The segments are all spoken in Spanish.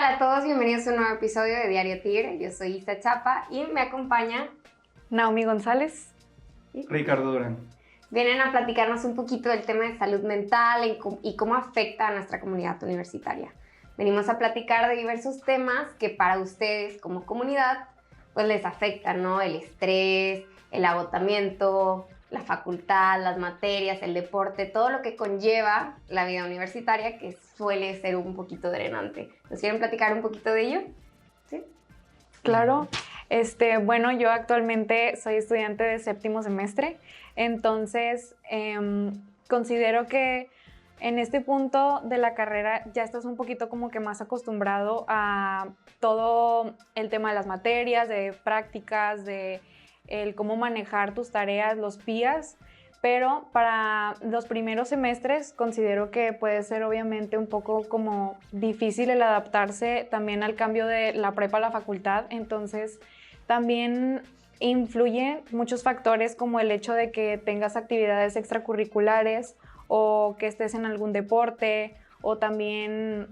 tal a todos? Bienvenidos a un nuevo episodio de Diario Tigre. Yo soy Isa Chapa y me acompaña Naomi González. Ricardo Durán. Vienen a platicarnos un poquito del tema de salud mental y cómo afecta a nuestra comunidad universitaria. Venimos a platicar de diversos temas que para ustedes como comunidad pues les afectan, ¿no? El estrés, el agotamiento, la facultad, las materias, el deporte, todo lo que conlleva la vida universitaria que suele ser un poquito drenante. ¿Nos quieren platicar un poquito de ello? ¿Sí? Claro. Bueno, yo actualmente soy estudiante de 7º semestre, entonces considero que en este punto de la carrera ya estás un poquito como que más acostumbrado a todo el tema de las materias, de prácticas, de el cómo manejar tus tareas, los PIAs, pero para los primeros semestres considero que puede ser obviamente un poco como difícil el adaptarse también al cambio de la prepa a la facultad, entonces también influyen muchos factores como el hecho de que tengas actividades extracurriculares o que estés en algún deporte o también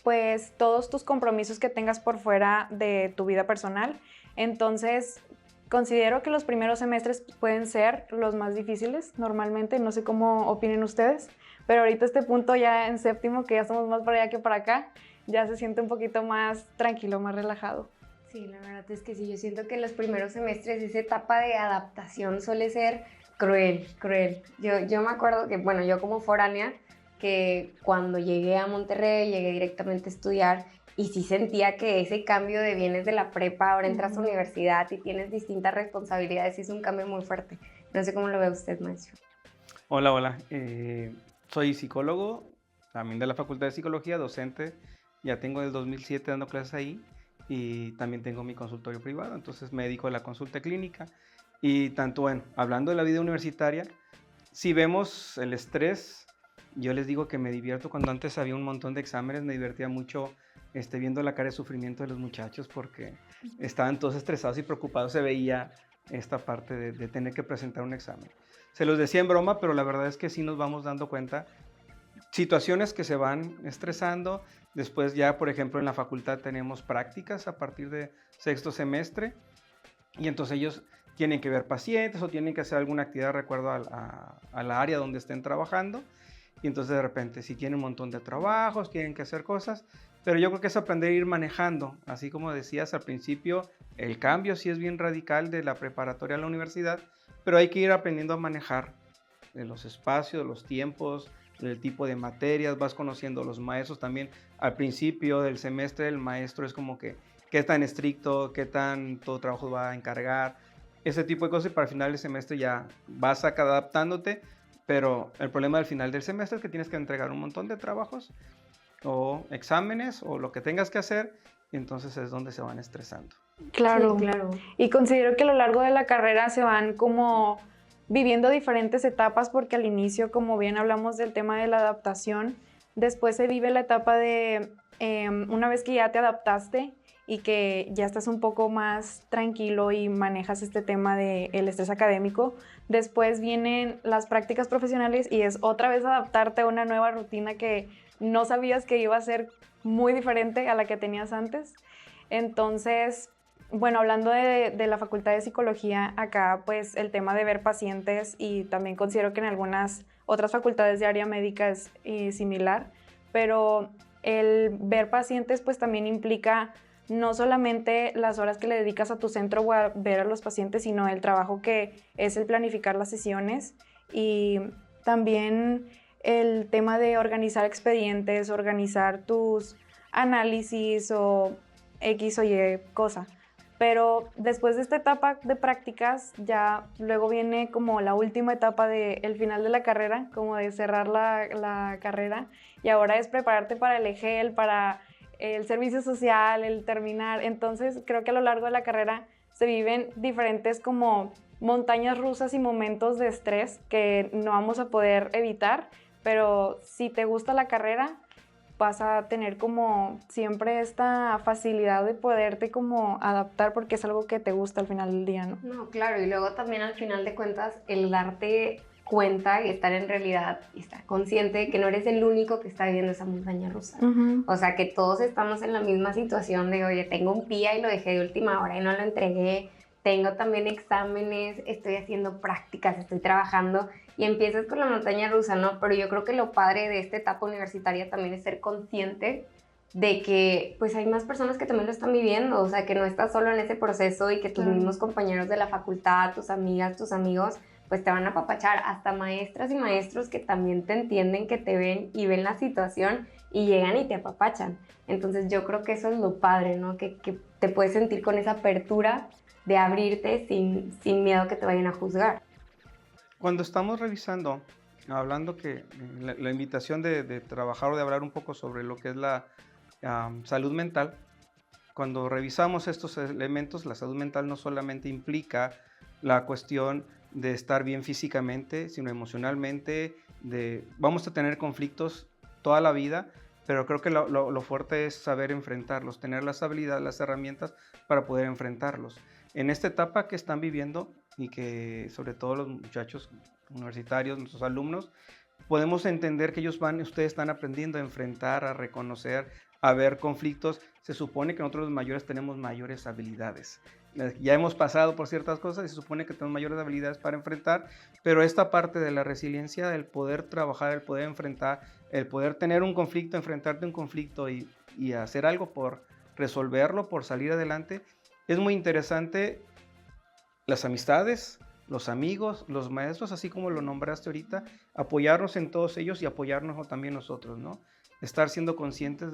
pues todos tus compromisos que tengas por fuera de tu vida personal. Entonces considero que los primeros semestres pueden ser los más difíciles normalmente, no sé cómo opinen ustedes, pero ahorita este punto ya en 7º, que ya estamos más para allá que para acá, ya se siente un poquito más tranquilo, más relajado. Sí, la verdad es que sí, yo siento que los primeros semestres esa etapa de adaptación suele ser cruel. Yo me acuerdo que, bueno, yo como foránea, que cuando llegué a Monterrey, llegué directamente a estudiar y sí sentía que ese cambio de vienes de la prepa, ahora entras a universidad y tienes distintas responsabilidades, es un cambio muy fuerte. No sé cómo lo ve usted, maestro. Hola. Soy psicólogo, también de la Facultad de Psicología, docente. Ya tengo del 2007 dando clases ahí y también tengo mi consultorio privado, entonces me dedico a la consulta clínica. Y tanto, bueno, hablando de la vida universitaria, si vemos el estrés, yo les digo que me divierto cuando antes había un montón de exámenes, me divertía mucho viendo la cara de sufrimiento de los muchachos porque estaban todos estresados y preocupados, se veía esta parte de tener que presentar un examen. Se los decía en broma, pero la verdad es que sí nos vamos dando cuenta, situaciones que se van estresando. Después ya, por ejemplo, en la facultad tenemos prácticas a partir de 6º semestre y entonces ellos tienen que ver pacientes o tienen que hacer alguna actividad de acuerdo a la área donde estén trabajando. Y entonces de repente si tienen un montón de trabajos, tienen que hacer cosas, pero yo creo que es aprender a ir manejando, así como decías al principio, el cambio sí es bien radical de la preparatoria a la universidad, pero hay que ir aprendiendo a manejar los espacios, los tiempos, el tipo de materias, vas conociendo a los maestros también. Al principio del semestre el maestro es como que qué tan estricto, qué tanto trabajo va a encargar, ese tipo de cosas, y para el final del semestre ya vas adaptándote. Pero el problema del final del semestre es que tienes que entregar un montón de trabajos o exámenes o lo que tengas que hacer, y entonces es donde se van estresando. Claro. Sí, claro. Y considero que a lo largo de la carrera se van como viviendo diferentes etapas porque al inicio, como bien hablamos del tema de la adaptación, después se vive la etapa de una vez que ya te adaptaste y que ya estás un poco más tranquilo y manejas este tema del estrés académico, después vienen las prácticas profesionales y es otra vez adaptarte a una nueva rutina que no sabías que iba a ser muy diferente a la que tenías antes. Entonces, bueno, hablando de la Facultad de Psicología, acá pues el tema de ver pacientes, y también considero que en algunas otras facultades de área médica es similar, pero el ver pacientes pues también implica no solamente las horas que le dedicas a tu centro o a ver a los pacientes, sino el trabajo que es el planificar las sesiones y también el tema de organizar expedientes, organizar tus análisis o X o Y cosa. Pero después de esta etapa de prácticas, ya luego viene como la última etapa del final de la carrera, como de cerrar la carrera, y ahora es prepararte para el EGEL, para el servicio social, el terminar. Entonces creo que a lo largo de la carrera se viven diferentes como montañas rusas y momentos de estrés que no vamos a poder evitar, pero si te gusta la carrera vas a tener como siempre esta facilidad de poderte como adaptar porque es algo que te gusta al final del día, ¿no? No, claro, y luego también al final de cuentas el darte cuenta y estar en realidad y estar consciente de que no eres el único que está viviendo esa montaña rusa. O sea, que todos estamos en la misma situación de, oye, tengo un PIA y lo dejé de última hora y no lo entregué, tengo también exámenes, estoy haciendo prácticas, estoy trabajando y empiezas con la montaña rusa, ¿no? Pero yo creo que lo padre de esta etapa universitaria también es ser consciente de que pues hay más personas que también lo están viviendo, o sea, que no estás solo en ese proceso y que tus mismos compañeros de la facultad, tus amigas, tus amigos, pues te van a apapachar, hasta maestras y maestros que también te entienden, que te ven y ven la situación y llegan y te apapachan. Entonces yo creo que eso es lo padre, ¿no? Que te puedes sentir con esa apertura de abrirte sin miedo a que te vayan a juzgar. Cuando estamos revisando, hablando que la invitación de trabajar o de hablar un poco sobre lo que es la salud mental, cuando revisamos estos elementos, la salud mental no solamente implica la cuestión de estar bien físicamente, sino emocionalmente, vamos a tener conflictos toda la vida, pero creo que lo fuerte es saber enfrentarlos, tener las habilidades, las herramientas para poder enfrentarlos. En esta etapa que están viviendo y que sobre todo los muchachos universitarios, nuestros alumnos, podemos entender que ustedes están aprendiendo a enfrentar, a reconocer, a ver conflictos. Se supone que nosotros los mayores tenemos mayores habilidades. Ya hemos pasado por ciertas cosas y se supone que tenemos mayores habilidades para enfrentar, pero esta parte de la resiliencia, el poder trabajar, el poder enfrentar, el poder tener un conflicto, enfrentarte a un conflicto y hacer algo por resolverlo, por salir adelante, es muy interesante. Las amistades, los amigos, los maestros, así como lo nombraste ahorita, apoyarnos en todos ellos y apoyarnos también nosotros, ¿no? Estar siendo conscientes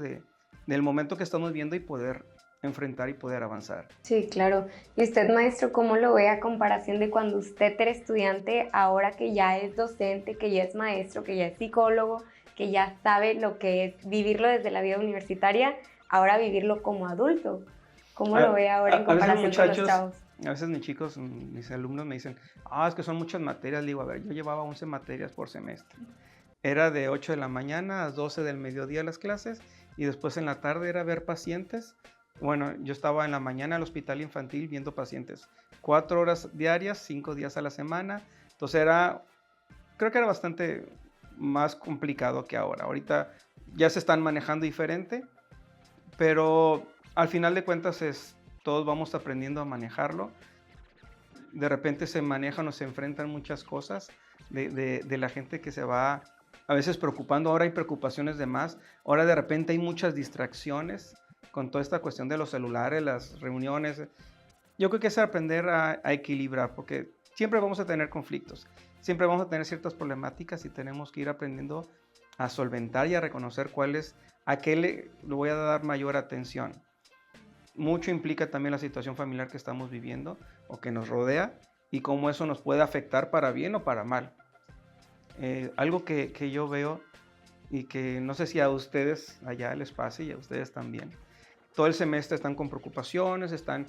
del momento que estamos viendo y poder enfrentar y poder avanzar. Sí, claro. ¿Y usted, maestro, cómo lo ve a comparación de cuando usted era estudiante, ahora que ya es docente, que ya es maestro, que ya es psicólogo, que ya sabe lo que es vivirlo desde la vida universitaria, ahora vivirlo como adulto? ¿Cómo lo ve ahora en comparación con los chavos? A veces mis alumnos me dicen, es que son muchas materias. Le digo, a ver, yo llevaba 11 materias por semestre. Era de 8 de la mañana a 12 del mediodía las clases y después en la tarde era ver pacientes. Bueno, yo estaba en la mañana al hospital infantil viendo pacientes. 4 horas diarias, 5 días a la semana. Entonces creo que era bastante más complicado que ahora. Ahorita ya se están manejando diferente, pero al final de cuentas todos vamos aprendiendo a manejarlo. De repente se manejan o se enfrentan muchas cosas de la gente que se va a veces preocupando. Ahora hay preocupaciones de más. Ahora de repente hay muchas distracciones con toda esta cuestión de los celulares, las reuniones. Yo creo que es aprender a equilibrar, porque siempre vamos a tener conflictos, siempre vamos a tener ciertas problemáticas y tenemos que ir aprendiendo a solventar y a reconocer a qué le voy a dar mayor atención. Mucho implica también la situación familiar que estamos viviendo o que nos rodea y cómo eso nos puede afectar para bien o para mal. Algo que yo veo y que no sé si a ustedes allá les pase y a ustedes también. Todo el semestre están con preocupaciones, están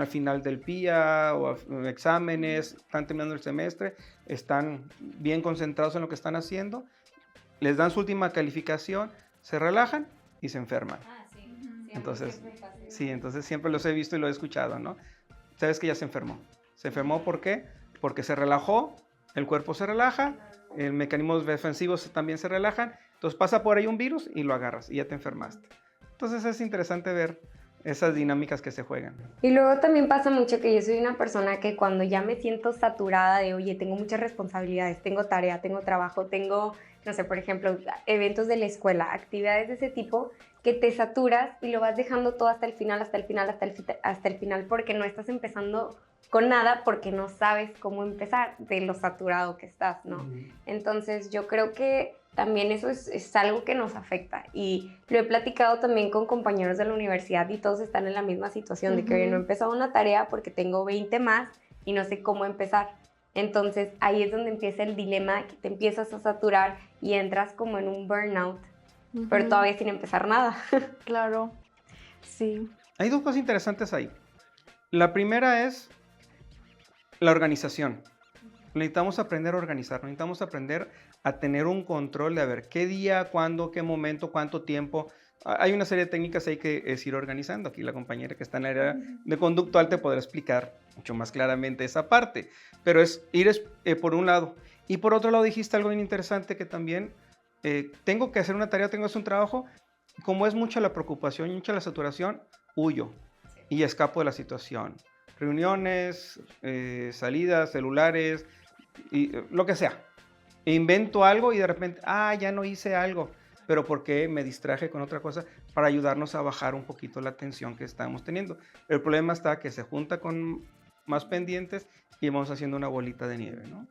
al final del PIA o exámenes, están terminando el semestre, están bien concentrados en lo que están haciendo, les dan su última calificación, se relajan y se enferman. Entonces siempre los he visto y lo he escuchado, ¿no? Sabes que ya se enfermó. ¿Se enfermó por qué? Porque se relajó, el cuerpo se relaja, el mecanismos defensivos también se relajan, entonces pasa por ahí un virus y lo agarras y ya te enfermaste. Entonces es interesante ver esas dinámicas que se juegan. Y luego también pasa mucho que yo soy una persona que cuando ya me siento saturada de, oye, tengo muchas responsabilidades, tengo tarea, tengo trabajo, tengo, no sé, por ejemplo, eventos de la escuela, actividades de ese tipo, que te saturas y lo vas dejando todo hasta el final, porque no estás empezando con nada, porque no sabes cómo empezar de lo saturado que estás, ¿no? Entonces yo creo que también eso es algo que nos afecta y lo he platicado también con compañeros de la universidad y todos están en la misma situación de que oye, no he empezado una tarea porque tengo 20 más y no sé cómo empezar. Entonces ahí es donde empieza el dilema, que te empiezas a saturar y entras como en un burnout, pero todavía sin empezar nada. Claro, sí. Hay dos cosas interesantes ahí. La primera es la organización. Necesitamos aprender a organizar, necesitamos aprender a tener un control de a ver qué día, cuándo, qué momento, cuánto tiempo. Hay una serie de técnicas ahí que es ir organizando. Aquí la compañera que está en el área de conductual te podrá explicar mucho más claramente esa parte. Pero es ir por un lado. Y por otro lado dijiste algo bien interesante que también tengo que hacer una tarea, tengo que hacer un trabajo, como es mucha la preocupación y mucha la saturación, huyo y escapo de la situación. Reuniones, salidas, celulares, y, lo que sea. Invento algo y de repente, ya no hice algo, pero porque me distraje con otra cosa para ayudarnos a bajar un poquito la tensión que estamos teniendo. El problema está que se junta con más pendientes y vamos haciendo una bolita de nieve, ¿no?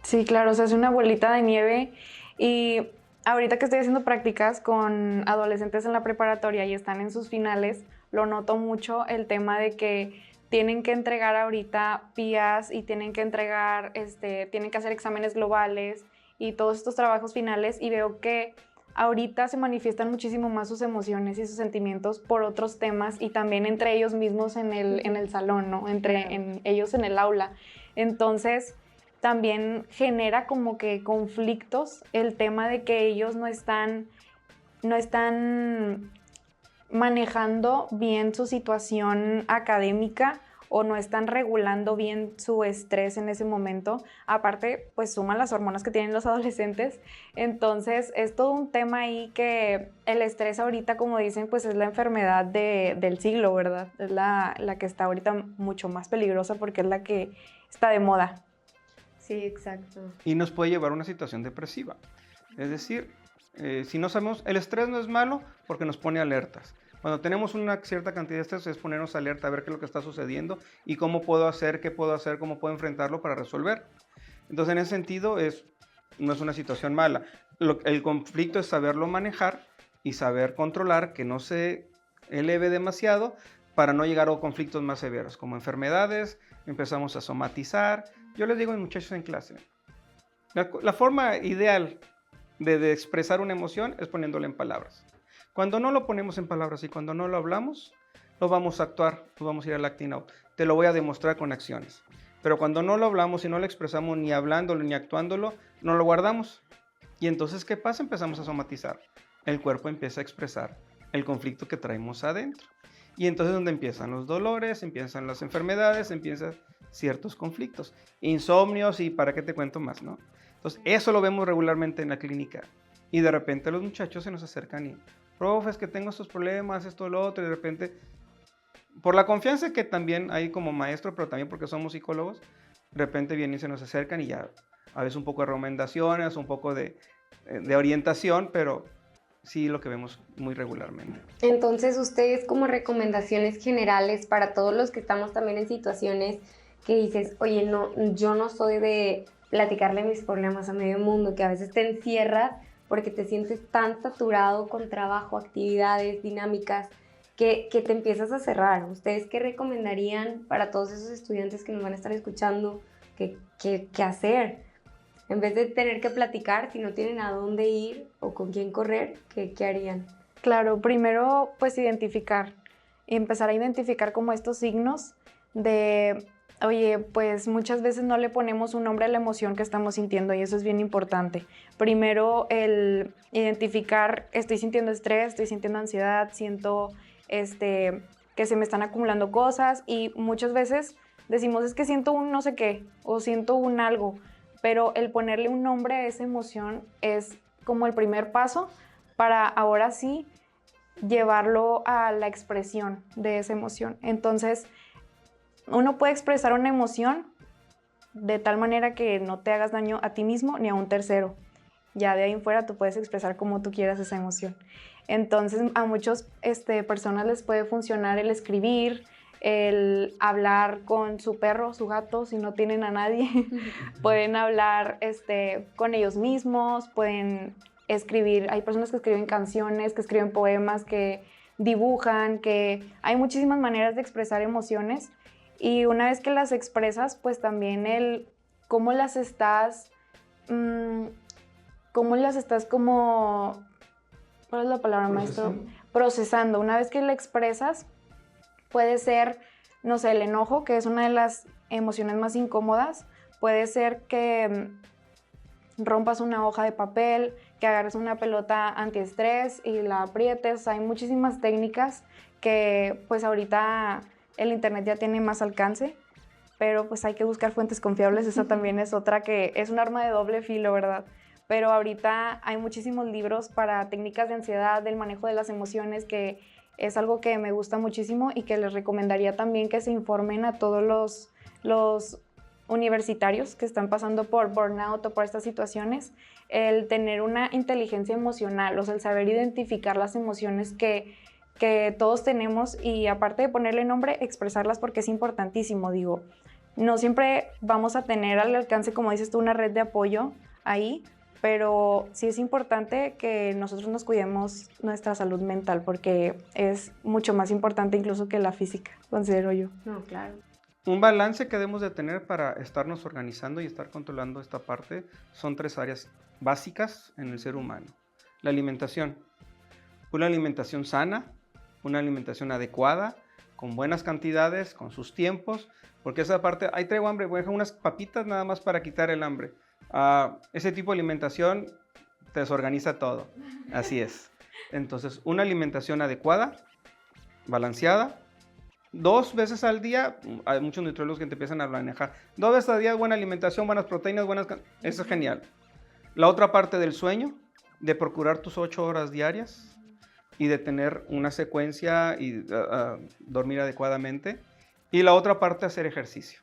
Sí, claro, se hace una bolita de nieve y ahorita que estoy haciendo prácticas con adolescentes en la preparatoria y están en sus finales, lo noto mucho el tema de que tienen que entregar ahorita PIAs y tienen que entregar, tienen que hacer exámenes globales y todos estos trabajos finales y veo que ahorita se manifiestan muchísimo más sus emociones y sus sentimientos por otros temas y también entre ellos mismos en el salón, ¿no? Ellos en el aula. Entonces, también genera como que conflictos el tema de que ellos no están manejando bien su situación académica o no están regulando bien su estrés en ese momento. Aparte, pues suman las hormonas que tienen los adolescentes. Entonces, es todo un tema ahí que el estrés ahorita, como dicen, pues es la enfermedad del siglo, ¿verdad? Es la que está ahorita mucho más peligrosa porque es la que está de moda. Sí, exacto. Y nos puede llevar a una situación depresiva. Es decir, si no sabemos, el estrés no es malo porque nos pone alertas. Cuando tenemos una cierta cantidad de estrés es ponernos alerta a ver qué es lo que está sucediendo y cómo puedo hacer, qué puedo hacer, cómo puedo enfrentarlo para resolver. Entonces, en ese sentido, no es una situación mala. El conflicto es saberlo manejar y saber controlar que no se eleve demasiado para no llegar a conflictos más severos, como enfermedades, empezamos a somatizar. Yo les digo a mis muchachos en clase, la forma ideal de expresar una emoción es poniéndola en palabras. Cuando no lo ponemos en palabras y cuando no lo hablamos, lo vamos a actuar, lo vamos a ir al acting out. Te lo voy a demostrar con acciones. Pero cuando no lo hablamos y no lo expresamos ni hablándolo ni actuándolo, no lo guardamos. Y entonces, ¿qué pasa? Empezamos a somatizar. El cuerpo empieza a expresar el conflicto que traemos adentro. Y entonces donde empiezan los dolores, empiezan las enfermedades, empiezan ciertos conflictos, insomnios y para qué te cuento más, ¿no? Entonces, eso lo vemos regularmente en la clínica. Y de repente los muchachos se nos acercan y, profe, es que tengo estos problemas, esto, lo otro, y de repente, por la confianza que también hay como maestro, pero también porque somos psicólogos, de repente vienen y se nos acercan y ya, a veces un poco de recomendaciones, un poco de orientación, pero sí lo que vemos muy regularmente. Entonces, ustedes como recomendaciones generales para todos los que estamos también en situaciones que dices, oye, no, yo no soy de platicarle mis problemas a medio mundo, que a veces te encierras porque te sientes tan saturado con trabajo, actividades, dinámicas, que te empiezas a cerrar. ¿Ustedes qué recomendarían para todos esos estudiantes que nos van a estar escuchando? ¿Qué hacer? En vez de tener que platicar, si no tienen a dónde ir o con quién correr, ¿qué harían? Claro, primero pues identificar y empezar a identificar como estos signos de, oye, pues muchas veces no le ponemos un nombre a la emoción que estamos sintiendo y eso es bien importante. Primero el identificar, estoy sintiendo estrés, estoy sintiendo ansiedad, siento que se me están acumulando cosas y muchas veces decimos es que siento un no sé qué o siento un algo, pero el ponerle un nombre a esa emoción es como el primer paso para ahora sí llevarlo a la expresión de esa emoción. Entonces, uno puede expresar una emoción de tal manera que no te hagas daño a ti mismo ni a un tercero. Ya de ahí en fuera tú puedes expresar como tú quieras esa emoción. Entonces, a muchas personas les puede funcionar el escribir, el hablar con su perro, su gato, si no tienen a nadie. Pueden hablar con ellos mismos, pueden escribir. Hay personas que escriben canciones, que escriben poemas, que dibujan, que hay muchísimas maneras de expresar emociones. Y una vez que las expresas, pues también el cómo las estás como, ¿cuál es la palabra, maestro? Procesando. Una vez que la expresas, puede ser, no sé, el enojo, que es una de las emociones más incómodas. Puede ser que rompas una hoja de papel, que agarres una pelota antiestrés y la aprietes. Hay muchísimas técnicas que pues ahorita el internet ya tiene más alcance pero pues hay que buscar fuentes confiables, esa también es otra que es un arma de doble filo, ¿verdad? Pero ahorita hay muchísimos libros para técnicas de ansiedad, del manejo de las emociones, que es algo que me gusta muchísimo y que les recomendaría también que se informen a todos los universitarios que están pasando por burnout o por estas situaciones, el tener una inteligencia emocional, o sea, el saber identificar las emociones que todos tenemos y aparte de ponerle nombre, expresarlas porque es importantísimo, digo. No siempre vamos a tener al alcance, como dices tú, una red de apoyo ahí, pero sí es importante que nosotros nos cuidemos nuestra salud mental porque es mucho más importante incluso que la física, considero yo. No, claro. Un balance que debemos de tener para estarnos organizando y estar controlando esta parte son 3 áreas básicas en el ser humano. La alimentación. Una alimentación sana, una alimentación adecuada, con buenas cantidades, con sus tiempos, porque esa parte, ahí traigo hambre, voy a dejar unas papitas nada más para quitar el hambre. Ese tipo de alimentación te desorganiza todo, así es. Entonces, una alimentación adecuada, balanceada, 2 veces al día, hay muchos nutriólogos que te empiezan a manejar, 2 veces al día, buena alimentación, buenas proteínas, eso es genial. La otra parte del sueño, de procurar tus 8 horas diarias y de tener una secuencia y dormir adecuadamente. Y la otra parte, hacer ejercicio.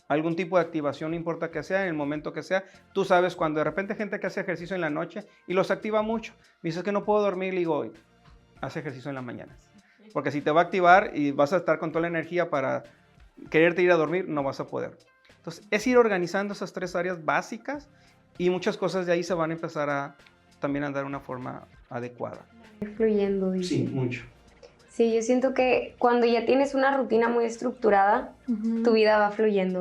Algún tipo de activación, no importa que sea, en el momento que sea. Tú sabes, cuando de repente hay gente que hace ejercicio en la noche y los activa mucho. Me dices que no puedo dormir, le digo, haz ejercicio en la mañana. Porque si te va a activar y vas a estar con toda la energía para quererte ir a dormir, no vas a poder. Entonces, es ir organizando esas 3 áreas básicas y muchas cosas de ahí se van a empezar a también andar de una forma adecuada. Fluyendo, dice. Sí, mucho. Sí, yo siento que cuando ya tienes una rutina muy estructurada, tu vida va fluyendo,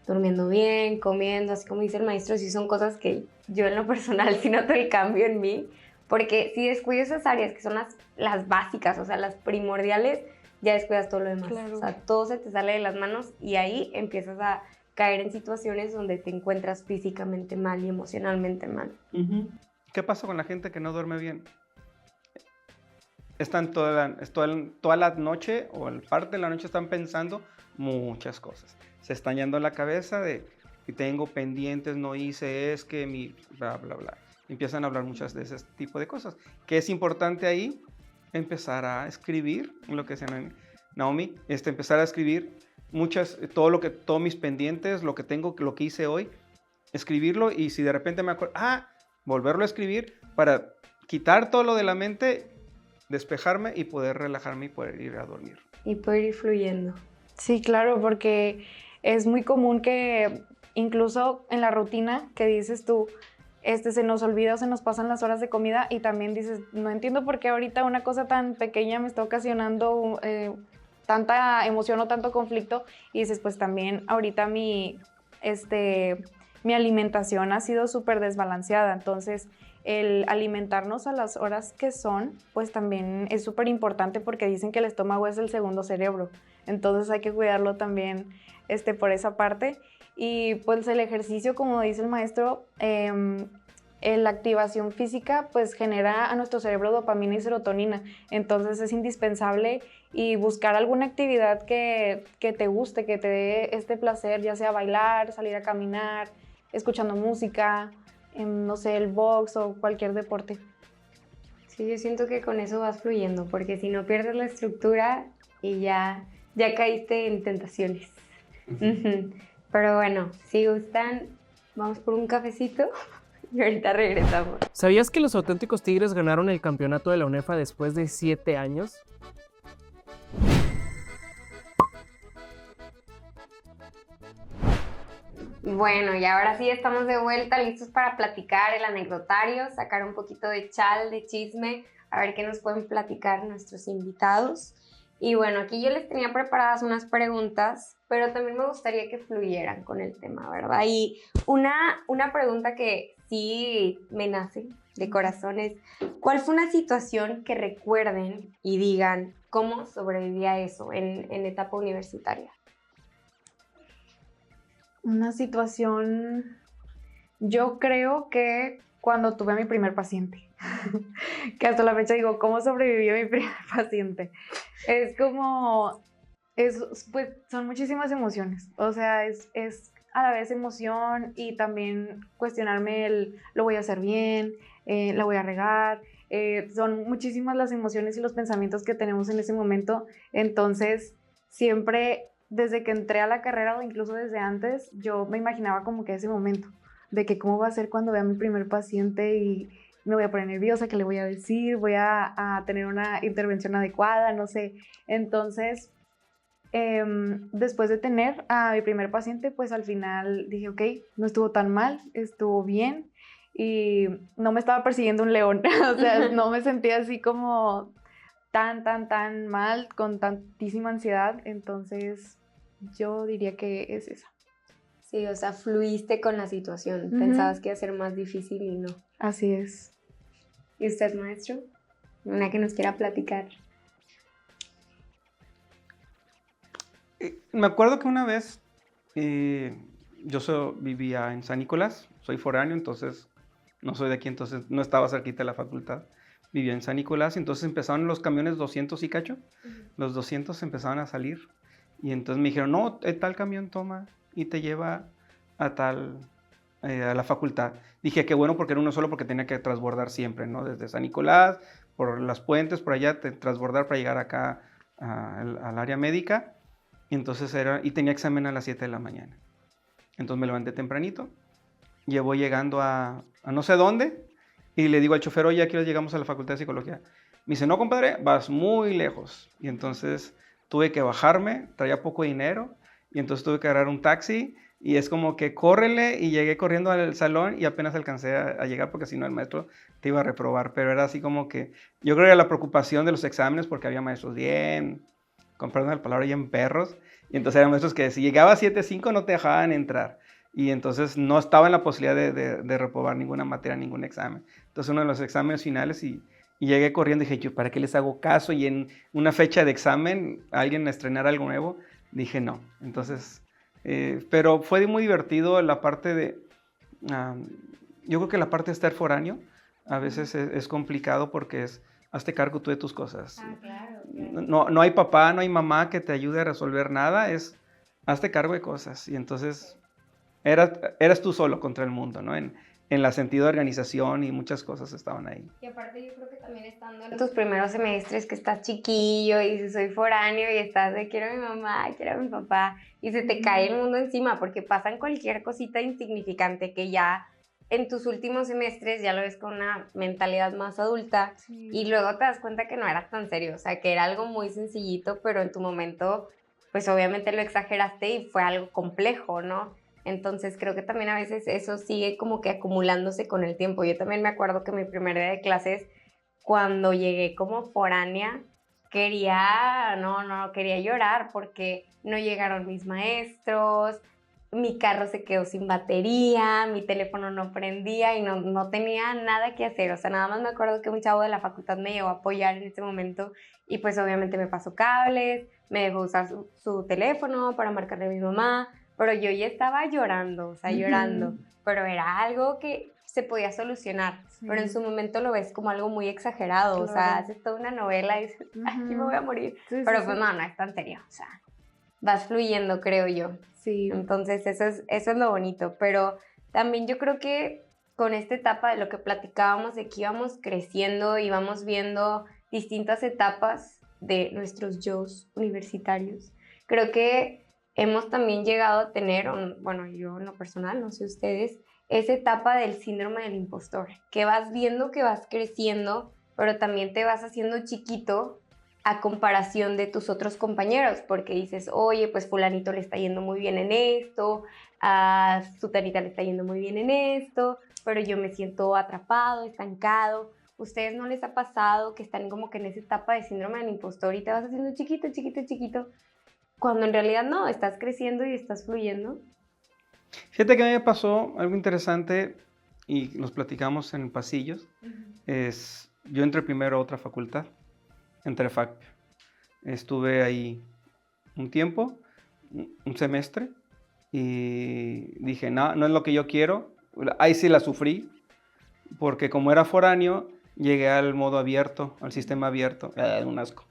durmiendo bien, comiendo, así como dice el maestro, sí son cosas que yo en lo personal sí noto el cambio en mí, porque si descuido esas áreas que son las básicas, o sea, las primordiales, ya descuidas todo lo demás. Claro. O sea, todo se te sale de las manos y ahí empiezas a caer en situaciones donde te encuentras físicamente mal y emocionalmente mal. ¿Qué pasa con la gente que no duerme bien? Están toda la noche o parte de la noche están pensando muchas cosas. Se están yendo a la cabeza de que tengo pendientes, no hice, es que mi bla, bla, bla. Empiezan a hablar muchas de ese tipo de cosas. ¿Qué es importante ahí? Empezar a escribir, lo que decía Naomi, empezar a escribir todos mis pendientes, lo que tengo, lo que hice hoy, escribirlo y si de repente me acuerdo, volverlo a escribir para quitar todo lo de la mente, despejarme y poder relajarme y poder ir a dormir. Y poder ir fluyendo. Sí, claro, porque es muy común que incluso en la rutina que dices tú, se nos olvida o se nos pasan las horas de comida y también dices, no entiendo por qué ahorita una cosa tan pequeña me está ocasionando tanta emoción o tanto conflicto y dices, pues también ahorita mi alimentación ha sido súper desbalanceada, entonces el alimentarnos a las horas que son, pues también es súper importante porque dicen que el estómago es el segundo cerebro, entonces hay que cuidarlo también por esa parte. Y pues el ejercicio, como dice el maestro, la activación física pues genera a nuestro cerebro dopamina y serotonina, entonces es indispensable y buscar alguna actividad que te guste, que te dé este placer, ya sea bailar, salir a caminar, escuchando música, no sé, el box o cualquier deporte. Sí, yo siento que con eso vas fluyendo, porque si no pierdes la estructura y ya caíste en tentaciones. Pero bueno, si gustan, vamos por un cafecito y ahorita regresamos. ¿Sabías que los auténticos Tigres ganaron el campeonato de la UNEFA después de 7 años? Bueno, y ahora sí estamos de vuelta, listos para platicar el anecdotario, sacar un poquito de chal, de chisme, a ver qué nos pueden platicar nuestros invitados. Y bueno, aquí yo les tenía preparadas unas preguntas, pero también me gustaría que fluyeran con el tema, ¿verdad? Y una pregunta que sí me nace de corazón es, ¿cuál fue una situación que recuerden y digan cómo sobreviví a eso en etapa universitaria? Una situación, yo creo que cuando tuve a mi primer paciente, que hasta la fecha digo, ¿cómo sobrevivió mi primer paciente? Es como Pues son muchísimas emociones, o sea, es a la vez emoción y también cuestionarme lo voy a hacer bien, la voy a regar, son muchísimas las emociones y los pensamientos que tenemos en ese momento, entonces siempre desde que entré a la carrera o incluso desde antes, yo me imaginaba como que ese momento de que cómo va a ser cuando vea a mi primer paciente y me voy a poner nerviosa, qué le voy a decir, voy a tener una intervención adecuada, no sé, entonces después de tener a mi primer paciente, pues al final dije, ok, no estuvo tan mal, estuvo bien y no me estaba persiguiendo un león, o sea, no me sentía así como tan mal, con tantísima ansiedad, entonces yo diría que es esa. Sí, o sea, fluiste con la situación. Pensabas que iba a ser más difícil y no. Así es. ¿Y usted, maestro? Una que nos quiera platicar. Me acuerdo que una vez vivía en San Nicolás, soy foráneo, entonces no soy de aquí, entonces no estaba cerquita de la facultad. Vivía en San Nicolás, entonces empezaron los camiones 200 y cacho, los 200 empezaban a salir y entonces me dijeron, no, tal camión toma y te lleva a a la facultad. Dije, qué bueno, porque era uno solo, porque tenía que transbordar siempre, ¿no? Desde San Nicolás, por las puentes, por allá, transbordar para llegar acá al área médica. Y entonces y tenía examen a las 7 de la mañana. Entonces me levanté tempranito, llevo llegando a no sé dónde, y le digo al chofer, oye, aquí llegamos a la Facultad de Psicología. Me dice, no, compadre, vas muy lejos. Y entonces tuve que bajarme, traía poco dinero, y entonces tuve que agarrar un taxi, y es como que córrele, y llegué corriendo al salón, y apenas alcancé a llegar, porque si no el maestro te iba a reprobar. Pero era así como que, yo creo que era la preocupación de los exámenes, porque había maestros bien, con perdón de la palabra, bien perros, y entonces eran maestros que si llegaba a 7.5 no te dejaban entrar, y entonces no estaba en la posibilidad de reprobar ninguna materia, ningún examen. Entonces uno de los exámenes finales y llegué corriendo y dije, yo, ¿para qué les hago caso? Y en una fecha de examen, alguien estrenar algo nuevo, dije no. Entonces, pero fue muy divertido la parte de, yo creo que la parte de estar foráneo a veces es complicado porque hazte cargo tú de tus cosas. Claro. No hay papá, no hay mamá que te ayude a resolver nada, hazte cargo de cosas. Y entonces eras tú solo contra el mundo, ¿no? En la sentido de organización y muchas cosas estaban ahí. Y aparte yo creo que también estando en tus primeros semestres que estás chiquillo y dices soy foráneo y estás de quiero a mi mamá, quiero a mi papá y se te cae el mundo encima porque pasan cualquier cosita insignificante que ya en tus últimos semestres ya lo ves con una mentalidad más adulta y luego te das cuenta que no era tan serio, o sea, que era algo muy sencillito, pero en tu momento pues obviamente lo exageraste y fue algo complejo, ¿no? Entonces creo que también a veces eso sigue como que acumulándose con el tiempo. Yo también me acuerdo que mi primer día de clases, cuando llegué como foránea, quería llorar porque no llegaron mis maestros, mi carro se quedó sin batería, mi teléfono no prendía y no tenía nada que hacer. O sea, nada más me acuerdo que un chavo de la facultad me llegó a apoyar en ese momento y pues obviamente me pasó cables, me dejó usar su teléfono para marcarle a mi mamá. Pero yo ya estaba llorando, o sea, llorando. Pero era algo que se podía solucionar. Pero en su momento lo ves como algo muy exagerado. Claro. O sea, haces toda una novela y dices, ay, me voy a morir. Pero pues no es tan serio. O sea, vas fluyendo, creo yo. Sí. Entonces, eso es lo bonito. Pero también yo creo que con esta etapa de lo que platicábamos, de que íbamos creciendo, íbamos viendo distintas etapas de nuestros yo's universitarios. Creo que hemos también llegado a tener, bueno, yo en lo personal, no sé ustedes, esa etapa del síndrome del impostor, que vas viendo que vas creciendo, pero también te vas haciendo chiquito a comparación de tus otros compañeros, porque dices, oye, pues fulanito le está yendo muy bien en esto, a sutanita le está yendo muy bien en esto, pero yo me siento atrapado, estancado. ¿Ustedes no les ha pasado que están como que en esa etapa de síndrome del impostor y te vas haciendo chiquito, cuando en realidad no, estás creciendo y estás fluyendo? Fíjate que a mí me pasó algo interesante y los platicamos en pasillos. Yo entré primero a otra facultad, entré a FACP. Estuve ahí un tiempo, un semestre, y dije, no es lo que yo quiero. Ahí sí la sufrí, porque como era foráneo, llegué al modo abierto, al sistema abierto. Un asco.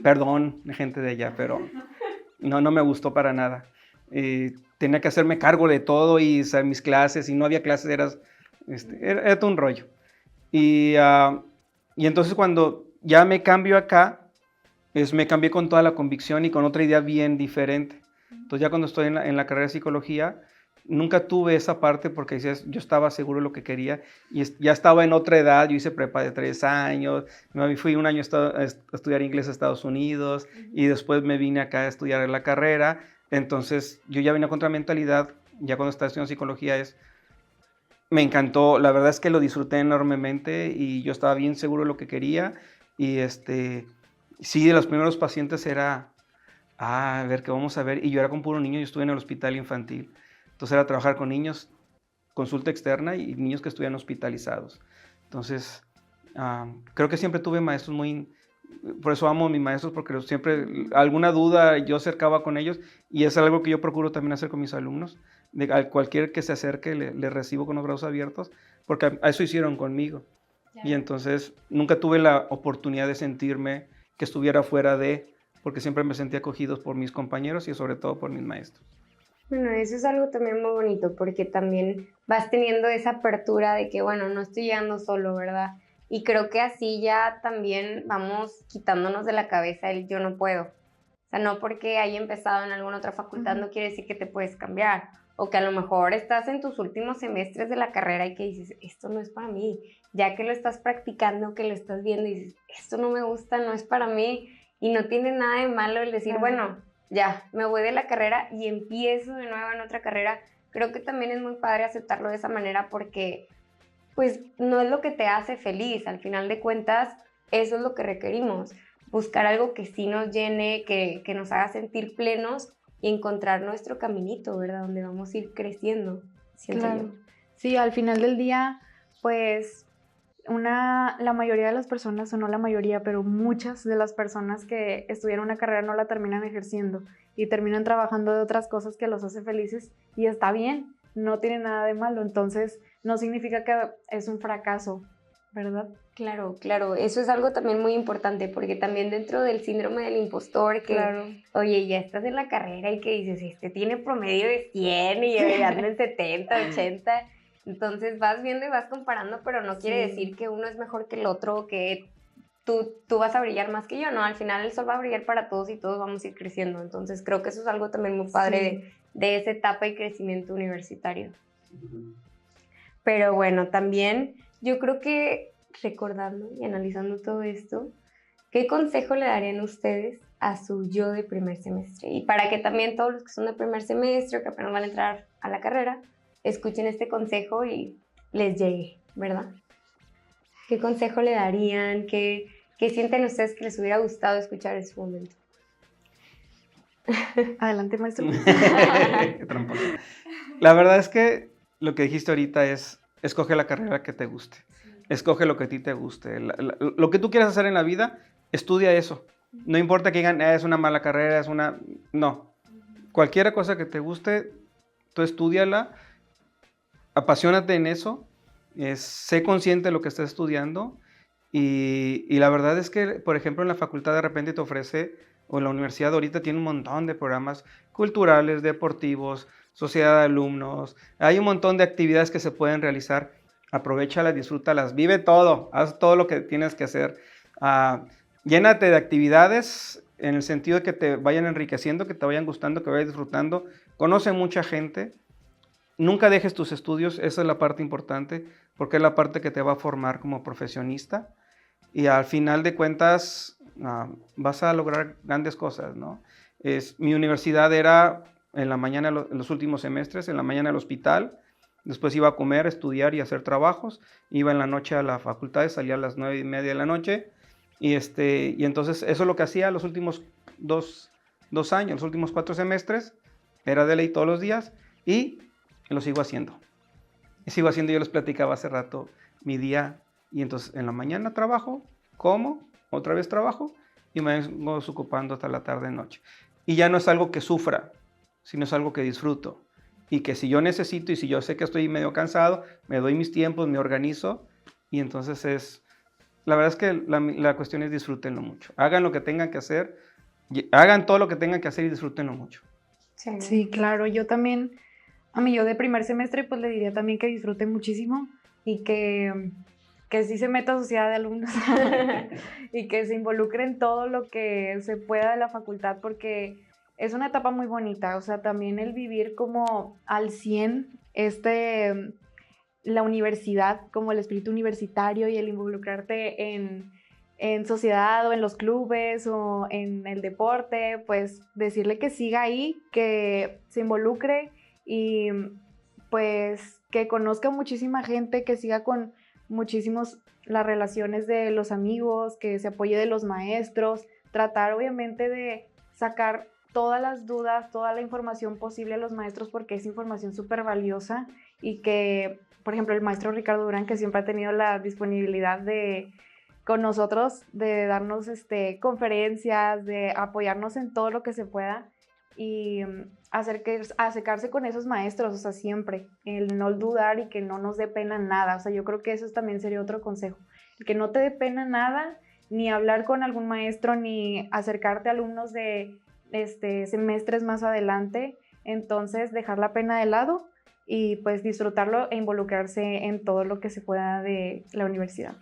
Perdón, gente de allá, pero no me gustó para nada. Tenía que hacerme cargo de todo y hacer mis clases, y no había clases, era todo un rollo. Y entonces cuando ya me cambio acá, me cambié con toda la convicción y con otra idea bien diferente. Entonces ya cuando estoy en la carrera de psicología, nunca tuve esa parte porque yo estaba seguro de lo que quería y ya estaba en otra edad. Yo hice prepa de 3 años, me fui un año a estudiar inglés a Estados Unidos y después me vine acá a estudiar la carrera. Entonces yo ya venía con otra mentalidad, ya cuando estaba estudiando psicología me encantó, la verdad es que lo disfruté enormemente y yo estaba bien seguro de lo que quería y sí, de los primeros pacientes era, a ver qué vamos a ver, y yo era con puro niño, yo estuve en el hospital infantil, entonces era trabajar con niños, consulta externa y niños que estuvieran hospitalizados. Entonces, creo que siempre tuve maestros por eso amo a mis maestros, porque siempre alguna duda yo acercaba con ellos y es algo que yo procuro también hacer con mis alumnos. A cualquier que se acerque le recibo con los brazos abiertos, porque a eso hicieron conmigo. Y entonces nunca tuve la oportunidad de sentirme que estuviera fuera porque siempre me sentí acogido por mis compañeros y sobre todo por mis maestros. Bueno, eso es algo también muy bonito, porque también vas teniendo esa apertura de que, bueno, no estoy llegando solo, ¿verdad? Y creo que así ya también vamos quitándonos de la cabeza el yo no puedo. O sea, no porque haya empezado en alguna otra facultad no quiere decir que te puedes cambiar. O que a lo mejor estás en tus últimos semestres de la carrera y que dices, esto no es para mí. Ya que lo estás practicando, que lo estás viendo y dices, esto no me gusta, no es para mí. Y no tiene nada de malo el decir, bueno, ya, me voy de la carrera y empiezo de nuevo en otra carrera. Creo que también es muy padre aceptarlo de esa manera porque, pues, no es lo que te hace feliz. Al final de cuentas, eso es lo que requerimos. Buscar algo que sí nos llene, que nos haga sentir plenos y encontrar nuestro caminito, ¿verdad? Donde vamos a ir creciendo, siento yo. Sí, al final del día, pues, la mayoría de las personas, o no la mayoría, pero muchas de las personas que estudian una carrera no la terminan ejerciendo y terminan trabajando de otras cosas que los hace felices y está bien, no tiene nada de malo, entonces no significa que es un fracaso, ¿verdad? Claro, claro, eso es algo también muy importante porque también dentro del síndrome del impostor que, oye, ya estás en la carrera y que dices, tiene promedio de 100 y ya anda en 70, 80, entonces vas viendo y vas comparando, pero no quiere decir que uno es mejor que el otro, que tú vas a brillar más que yo, ¿no? Al final el sol va a brillar para todos y todos vamos a ir creciendo, entonces creo que eso es algo también muy padre de esa etapa y crecimiento universitario. Pero bueno, también yo creo que recordando y analizando todo esto, ¿qué consejo le darían ustedes a su yo de primer semestre? Y para que también todos los que son de primer semestre o que apenas van a entrar a la carrera, escuchen este consejo y les llegue, ¿verdad? ¿Qué consejo le darían? ¿Qué sienten ustedes que les hubiera gustado escuchar en su momento? Adelante, maestro. Qué tramposo. La verdad es que lo que dijiste ahorita es, escoge la carrera que te guste. Escoge lo que a ti te guste. Lo que tú quieras hacer en la vida, estudia eso. No importa que digan, es una mala carrera, No. Cualquier cosa que te guste, tú estúdiala, apasionate en eso, sé consciente de lo que estás estudiando y la verdad es que, por ejemplo, en la facultad de repente te ofrece, o en la universidad ahorita tiene un montón de programas culturales, deportivos, sociedad de alumnos, hay un montón de actividades que se pueden realizar. Aprovéchalas, disfrútalas, vive todo, haz todo lo que tienes que hacer. Llénate de actividades en el sentido de que te vayan enriqueciendo, que te vayan gustando, que vayas disfrutando. Conoce mucha gente. Nunca dejes tus estudios, esa es la parte importante, porque es la parte que te va a formar como profesionista. Y al final de cuentas vas a lograr grandes cosas, ¿no? Mi universidad era en la mañana, en los últimos semestres, en la mañana al hospital. Después iba a comer, estudiar y hacer trabajos. Iba en la noche a la facultad, salía a las 9:30 de la noche. Y entonces eso es lo que hacía los últimos dos años, los últimos 4 semestres. Era de ley todos los días y lo sigo haciendo. Yo les platicaba hace rato mi día. Y entonces en la mañana trabajo, como, otra vez trabajo y me vengo ocupando hasta la tarde-noche. Y ya no es algo que sufra, sino es algo que disfruto. Y que si yo necesito y si yo sé que estoy medio cansado, me doy mis tiempos, me organizo y entonces la verdad es que la cuestión es disfrútenlo mucho. Hagan lo que tengan que hacer, hagan todo lo que tengan que hacer y disfrútenlo mucho. Sí, claro, yo también, a mí yo de primer semestre pues le diría también que disfrute muchísimo y que sí se meta a sociedad de alumnos y que se involucre en todo lo que se pueda de la facultad porque es una etapa muy bonita, o sea, también el vivir como al 100 la universidad, como el espíritu universitario y el involucrarte en sociedad o en los clubes o en el deporte, pues decirle que siga ahí, que se involucre y pues que conozca muchísima gente, que siga con muchísimos las relaciones de los amigos, que se apoye de los maestros, tratar obviamente de sacar todas las dudas, toda la información posible a los maestros porque es información súper valiosa y que, por ejemplo, el maestro Ricardo Durán, que siempre ha tenido la disponibilidad de con nosotros, de darnos conferencias, de apoyarnos en todo lo que se pueda y acercarse con esos maestros, o sea, siempre, el no dudar y que no nos dé pena nada, o sea, yo creo que eso también sería otro consejo, el que no te dé pena nada, ni hablar con algún maestro, ni acercarte a alumnos de semestres más adelante, entonces dejar la pena de lado y pues disfrutarlo e involucrarse en todo lo que se pueda de la universidad.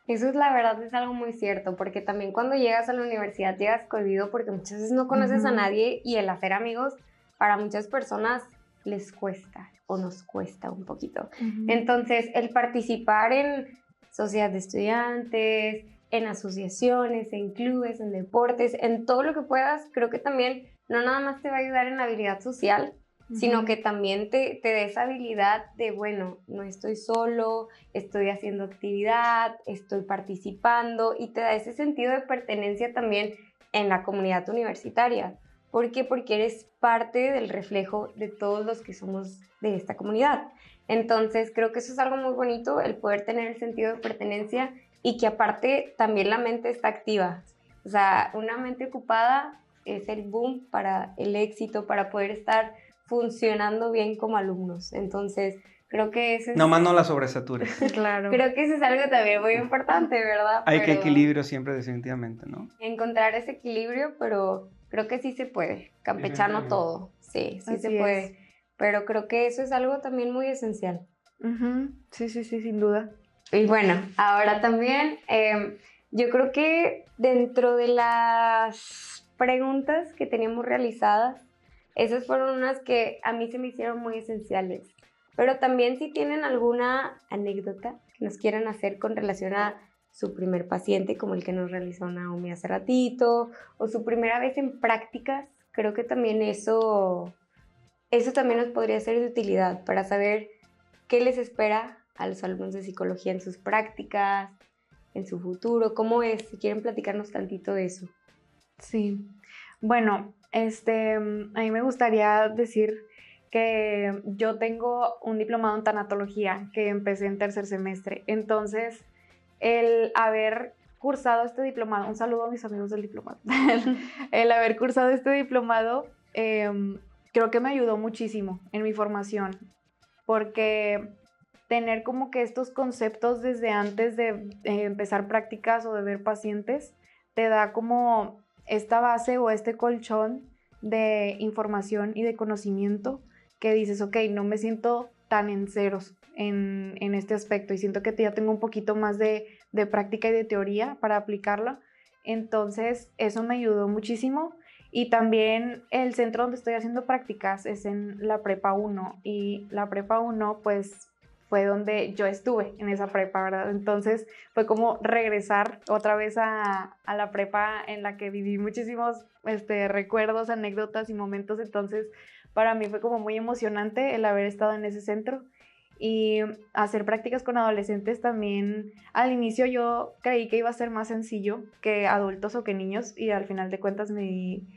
Eso es la verdad, es algo muy cierto, porque también cuando llegas a la universidad llegas cohibido porque muchas veces no conoces a nadie y el hacer amigos para muchas personas les cuesta o nos cuesta un poquito. Entonces, el participar en sociedades de estudiantes, en asociaciones, en clubes, en deportes, en todo lo que puedas, creo que también no nada más te va a ayudar en la habilidad social, sino que también te dé esa habilidad de, bueno, no estoy solo, estoy haciendo actividad, estoy participando y te da ese sentido de pertenencia también en la comunidad universitaria. ¿Por qué? Porque eres parte del reflejo de todos los que somos de esta comunidad. Entonces, creo que eso es algo muy bonito, el poder tener el sentido de pertenencia y que aparte también la mente está activa. O sea, una mente ocupada es el boom para el éxito, para poder estar funcionando bien como alumnos. Entonces, creo que eso es... Nomás no la sobresatures. Claro. Creo que eso es algo también muy importante, ¿verdad? Hay que equilibrio siempre, definitivamente, ¿no? Encontrar ese equilibrio, pero creo que sí se puede. Campechano todo. Sí, sí se puede. Pero creo que eso es algo también muy esencial. Sí, sin duda. Y bueno, ahora también, yo creo que dentro de las preguntas que teníamos realizadas, esas fueron unas que a mí se me hicieron muy esenciales. Pero también si tienen alguna anécdota que nos quieran hacer con relación a su primer paciente, como el que nos realizó Naomi hace ratito, o su primera vez en prácticas, creo que también eso también nos podría ser de utilidad para saber qué les espera a los alumnos de psicología en sus prácticas, en su futuro, cómo es, si quieren platicarnos tantito de eso. Sí, bueno, a mí me gustaría decir que yo tengo un diplomado en tanatología que empecé en tercer semestre, entonces el haber cursado este diplomado, un saludo a mis amigos del diplomado, el haber cursado este diplomado creo que me ayudó muchísimo en mi formación, porque tener como que estos conceptos desde antes de empezar prácticas o de ver pacientes te da como esta base o este colchón de información y de conocimiento que dices, ok, no me siento tan en ceros en este aspecto y siento que ya tengo un poquito más de práctica y de teoría para aplicarla. Entonces, eso me ayudó muchísimo. Y también el centro donde estoy haciendo prácticas es en la Prepa 1 y la Prepa 1 pues fue donde yo estuve en esa prepa, ¿verdad? Entonces fue como regresar otra vez a la prepa en la que viví muchísimos recuerdos, anécdotas y momentos. Entonces para mí fue como muy emocionante el haber estado en ese centro y hacer prácticas con adolescentes también. Al inicio yo creí que iba a ser más sencillo que adultos o que niños y al final de cuentas me di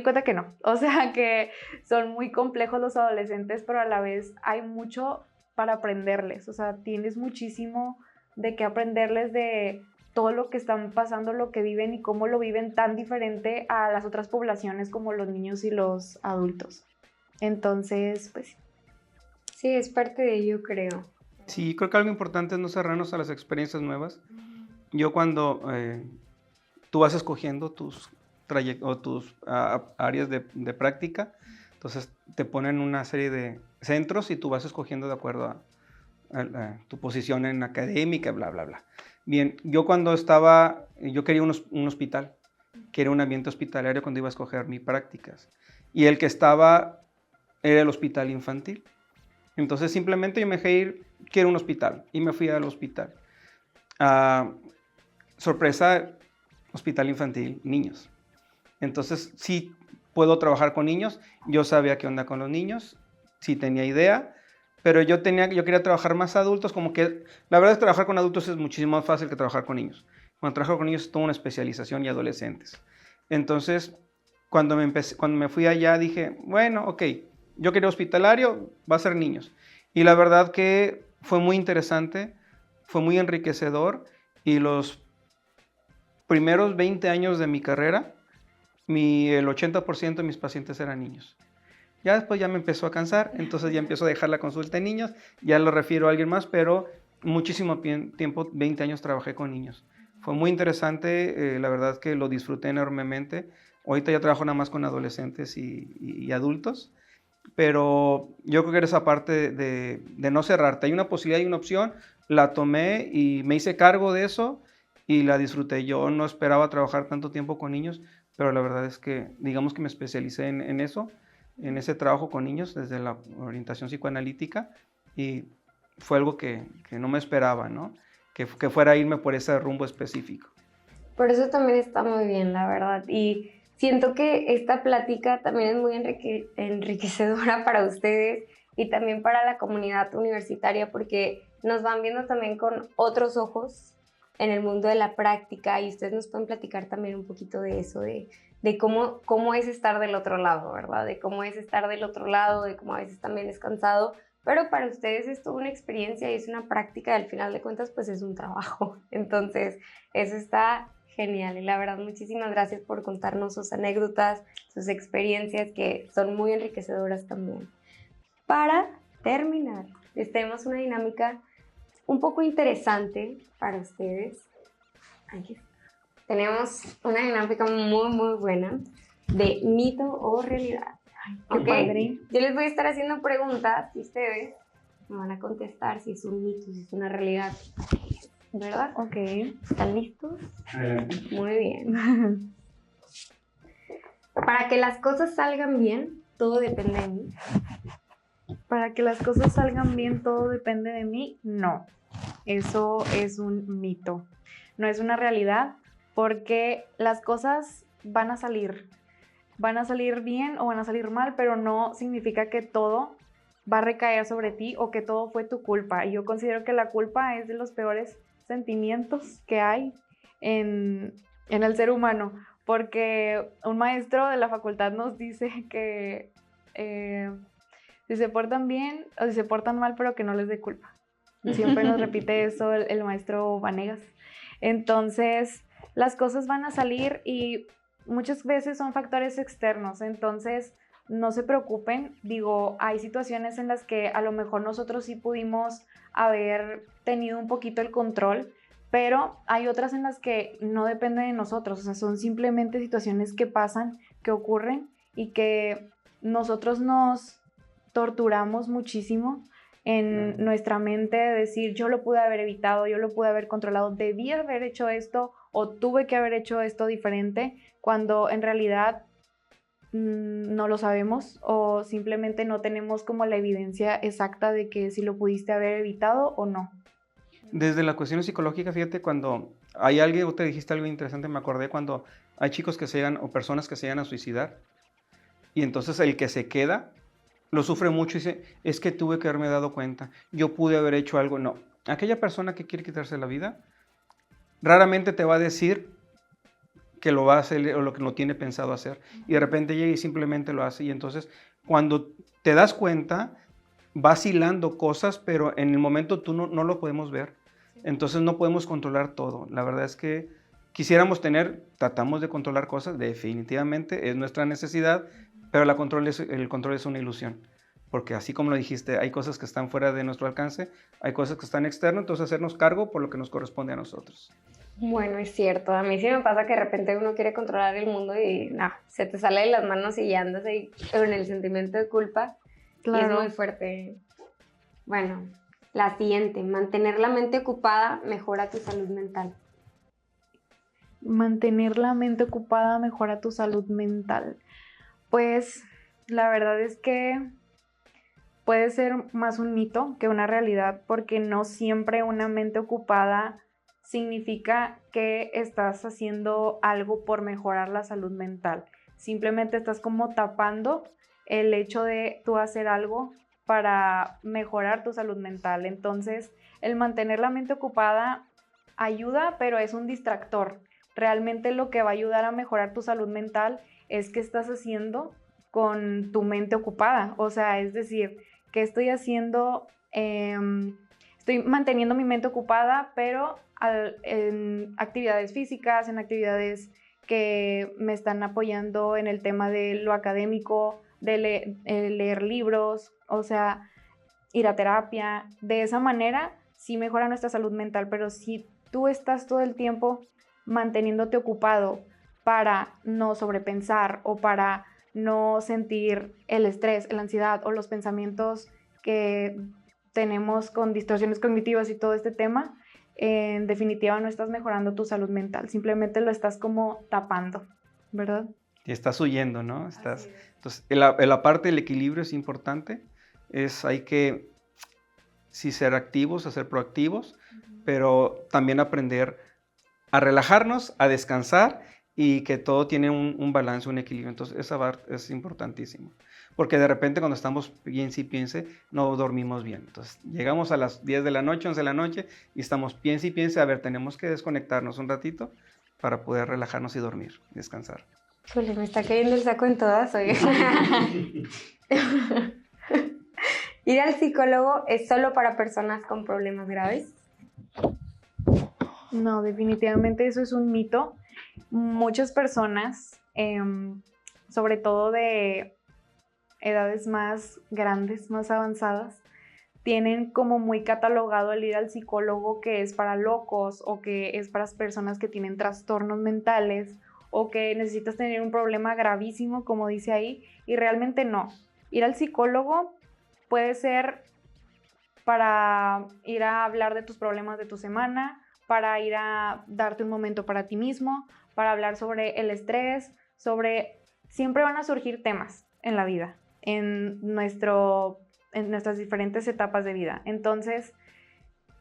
cuenta que no. O sea que son muy complejos los adolescentes, pero a la vez hay mucho para aprenderles, o sea, tienes muchísimo de qué aprenderles de todo lo que están pasando, lo que viven y cómo lo viven tan diferente a las otras poblaciones como los niños y los adultos. Entonces, pues sí, es parte de ello, creo. Sí, creo que algo importante es no cerrarnos a las experiencias nuevas. Yo cuando tú vas escogiendo tus áreas de práctica. Entonces te ponen una serie de centros y tú vas escogiendo de acuerdo a tu posición en académica, bla, bla, bla. Bien, yo quería un hospital, quería un ambiente hospitalario cuando iba a escoger mis prácticas. Y el que estaba era el hospital infantil. Entonces simplemente yo me dejé ir, quiero un hospital, y me fui al hospital. Sorpresa, hospital infantil, niños. Entonces sí puedo trabajar con niños, yo sabía qué onda con los niños, sí tenía idea, pero yo quería trabajar más adultos, como que la verdad es que trabajar con adultos es muchísimo más fácil que trabajar con niños. Cuando trabajo con niños es toda una especialización y adolescentes. Entonces, cuando me fui allá dije, bueno, ok, yo quería hospitalario, va a ser niños. Y la verdad que fue muy interesante, fue muy enriquecedor, y los primeros 20 años de mi carrera, el 80% de mis pacientes eran niños. Ya después ya me empezó a cansar, entonces ya empiezo a dejar la consulta en niños, ya lo refiero a alguien más, pero muchísimo tiempo, 20 años trabajé con niños. Fue muy interesante, la verdad que lo disfruté enormemente. Ahorita ya trabajo nada más con adolescentes y adultos, pero yo creo que era esa parte de no cerrarte. Hay una posibilidad y una opción, la tomé y me hice cargo de eso y la disfruté. Yo no esperaba trabajar tanto tiempo con niños, pero la verdad es que digamos que me especialicé en eso, en ese trabajo con niños desde la orientación psicoanalítica, y fue algo que no me esperaba, ¿no? Que fuera a irme por ese rumbo específico. Por eso también está muy bien, la verdad. Y siento que esta plática también es muy enriquecedora para ustedes y también para la comunidad universitaria, porque nos van viendo también con otros ojos en el mundo de la práctica, y ustedes nos pueden platicar también un poquito de eso, de cómo es estar del otro lado, ¿verdad? De cómo es estar del otro lado, de cómo a veces también es cansado, pero para ustedes es toda una experiencia y es una práctica, y al final de cuentas pues es un trabajo. Entonces eso está genial, y la verdad muchísimas gracias por contarnos sus anécdotas, sus experiencias, que son muy enriquecedoras también. Para terminar, les tenemos una dinámica un poco interesante para ustedes. Aquí está. Tenemos una dinámica muy, muy buena de mito o realidad. Qué padre. Yo les voy a estar haciendo preguntas y ustedes me van a contestar si es un mito, si es una realidad, ¿verdad? Ok. ¿Están listos? Muy bien. Para que las cosas salgan bien, todo depende de mí. Para que las cosas salgan bien, todo depende de mí. No, eso es un mito. No es una realidad, porque las cosas van a salir bien o van a salir mal, pero no significa que todo va a recaer sobre ti o que todo fue tu culpa. Y yo considero que la culpa es de los peores sentimientos que hay en el ser humano, porque un maestro de la facultad nos dice que si se portan bien o si se portan mal, pero que no les dé culpa. Siempre nos repite eso el maestro Vanegas. Entonces, las cosas van a salir y muchas veces son factores externos, entonces no se preocupen. Digo, hay situaciones en las que a lo mejor nosotros sí pudimos haber tenido un poquito el control, pero hay otras en las que no depende de nosotros, o sea, son simplemente situaciones que pasan, que ocurren, y que nosotros nos torturamos muchísimo en nuestra mente de decir, yo lo pude haber evitado, yo lo pude haber controlado, debí haber hecho esto o tuve que haber hecho esto diferente, cuando en realidad no lo sabemos, o simplemente no tenemos como la evidencia exacta de que si lo pudiste haber evitado o no. Desde la cuestión psicológica, fíjate, cuando hay alguien, usted dijiste algo interesante, me acordé cuando hay chicos que se llegan o personas que se llegan a suicidar, y entonces el que se queda lo sufre mucho y dice, es que tuve que haberme dado cuenta, yo pude haber hecho algo. No, aquella persona que quiere quitarse la vida raramente te va a decir que lo va a hacer o lo que no tiene pensado hacer, y de repente llega y simplemente lo hace, y entonces cuando te das cuenta vas hilando cosas, pero en el momento tú no lo podemos ver, entonces no podemos controlar todo. La verdad es que tratamos de controlar cosas, definitivamente es nuestra necesidad, pero el control es una ilusión, porque así como lo dijiste, hay cosas que están fuera de nuestro alcance, hay cosas que están externas, entonces hacernos cargo por lo que nos corresponde a nosotros. Bueno, es cierto. A mí sí me pasa que de repente uno quiere controlar el mundo y no, se te sale de las manos y ya andas ahí con el sentimiento de culpa. Y es muy fuerte. Bueno, la siguiente, mantener la mente ocupada mejora tu salud mental. Mantener la mente ocupada mejora tu salud mental. Pues la verdad es que puede ser más un mito que una realidad, porque no siempre una mente ocupada significa que estás haciendo algo por mejorar la salud mental. Simplemente estás como tapando el hecho de tú hacer algo para mejorar tu salud mental. Entonces, el mantener la mente ocupada ayuda, pero es un distractor. Realmente lo que va a ayudar a mejorar tu salud mental es qué estás haciendo con tu mente ocupada. O sea, es decir, ¿qué estoy haciendo? Estoy manteniendo mi mente ocupada, pero en actividades físicas, en actividades que me están apoyando en el tema de lo académico, de leer libros, o sea, ir a terapia. De esa manera sí mejora nuestra salud mental, pero si tú estás todo el tiempo manteniéndote ocupado para no sobrepensar o para no sentir el estrés, la ansiedad o los pensamientos que tenemos con distorsiones cognitivas y todo este tema, en definitiva no estás mejorando tu salud mental, simplemente lo estás como tapando, ¿verdad? Y estás huyendo, ¿no? Entonces, la parte del equilibrio es importante. Hay que sí ser activos, a ser proactivos, pero también aprender a relajarnos, a descansar y que todo tiene un balance, un equilibrio. Entonces, esa parte es importantísimo. Porque de repente cuando estamos piense y piense, no dormimos bien. Entonces, llegamos a las 10 de la noche, 11 de la noche y estamos piense y piense, a ver, tenemos que desconectarnos un ratito para poder relajarnos y dormir, descansar. Híjole, me está cayendo el saco en todas, oye. ¿Ir al psicólogo es solo para personas con problemas graves? No, definitivamente eso es un mito. Muchas personas, sobre todo de edades más grandes, más avanzadas, tienen como muy catalogado el ir al psicólogo que es para locos o que es para personas que tienen trastornos mentales o que necesitas tener un problema gravísimo, como dice ahí, y realmente no. Ir al psicólogo puede ser para ir a hablar de tus problemas de tu semana, para ir a darte un momento para ti mismo, para hablar sobre el estrés, siempre van a surgir temas en la vida, en nuestras diferentes etapas de vida. Entonces,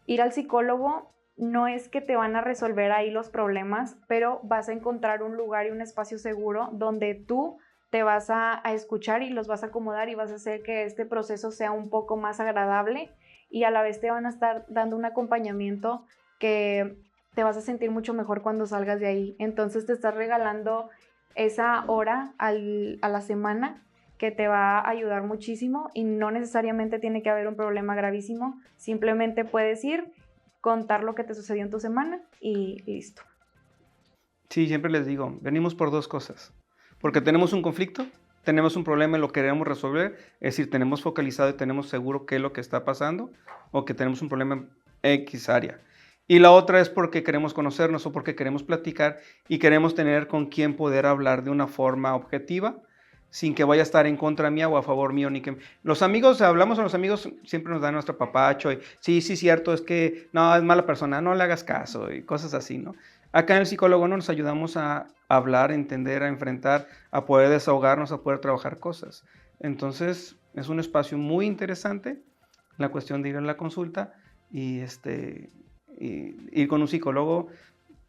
ir al psicólogo no es que te van a resolver ahí los problemas, pero vas a encontrar un lugar y un espacio seguro donde tú te vas a escuchar y los vas a acomodar y vas a hacer que este proceso sea un poco más agradable y a la vez te van a estar dando un acompañamiento que te vas a sentir mucho mejor cuando salgas de ahí. Entonces te estás regalando esa hora a la semana que te va a ayudar muchísimo y no necesariamente tiene que haber un problema gravísimo, simplemente puedes ir, contar lo que te sucedió en tu semana y listo. Sí, siempre les digo, venimos por dos cosas. Porque tenemos un conflicto, tenemos un problema y lo queremos resolver, es decir, tenemos focalizado y tenemos seguro qué es lo que está pasando o que tenemos un problema en X área. Y la otra es porque queremos conocernos o porque queremos platicar y queremos tener con quién poder hablar de una forma objetiva sin que vaya a estar en contra mía o a favor mío. Los amigos, hablamos a los amigos, siempre nos dan nuestro papacho y sí, cierto, es que no, es mala persona, no le hagas caso y cosas así, ¿no? Acá en el psicólogo nos ayudamos a hablar, a entender, a enfrentar, a poder desahogarnos, a poder trabajar cosas. Entonces, es un espacio muy interesante, la cuestión de ir a la consulta y ir con un psicólogo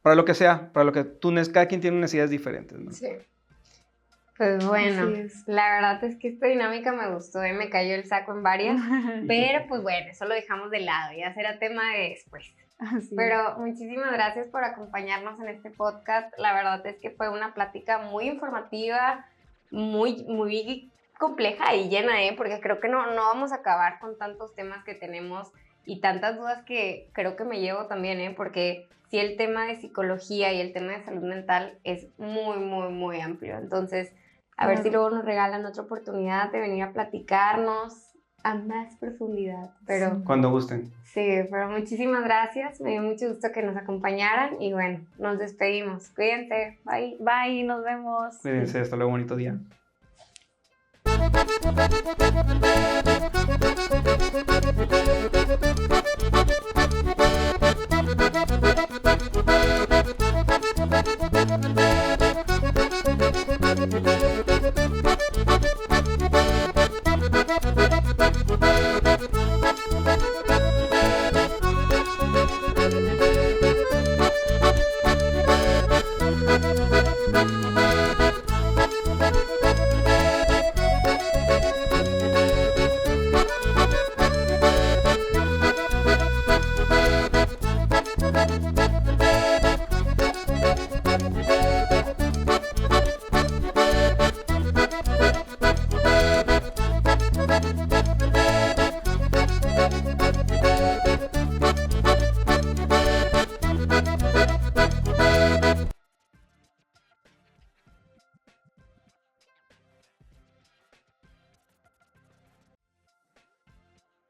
para lo que sea, para lo que cada quien tiene necesidades diferentes, ¿no? Sí. Pues bueno, la verdad es que esta dinámica me gustó, me cayó el saco en varias, pero pues bueno, eso lo dejamos de lado, ya será tema de después. Pero muchísimas gracias por acompañarnos en este podcast. La verdad es que fue una plática muy informativa, muy compleja y llena, porque creo que no vamos a acabar con tantos temas que tenemos y tantas dudas que creo que me llevo también, porque sí, el tema de psicología y el tema de salud mental es muy amplio. Entonces, a ver si luego nos regalan otra oportunidad de venir a platicarnos a más profundidad, pero Cuando gusten. sí, pero muchísimas gracias, me dio mucho gusto que nos acompañaran y bueno, nos despedimos, cuídense, bye. Bye, nos vemos. Cuídense, hasta luego, bonito día.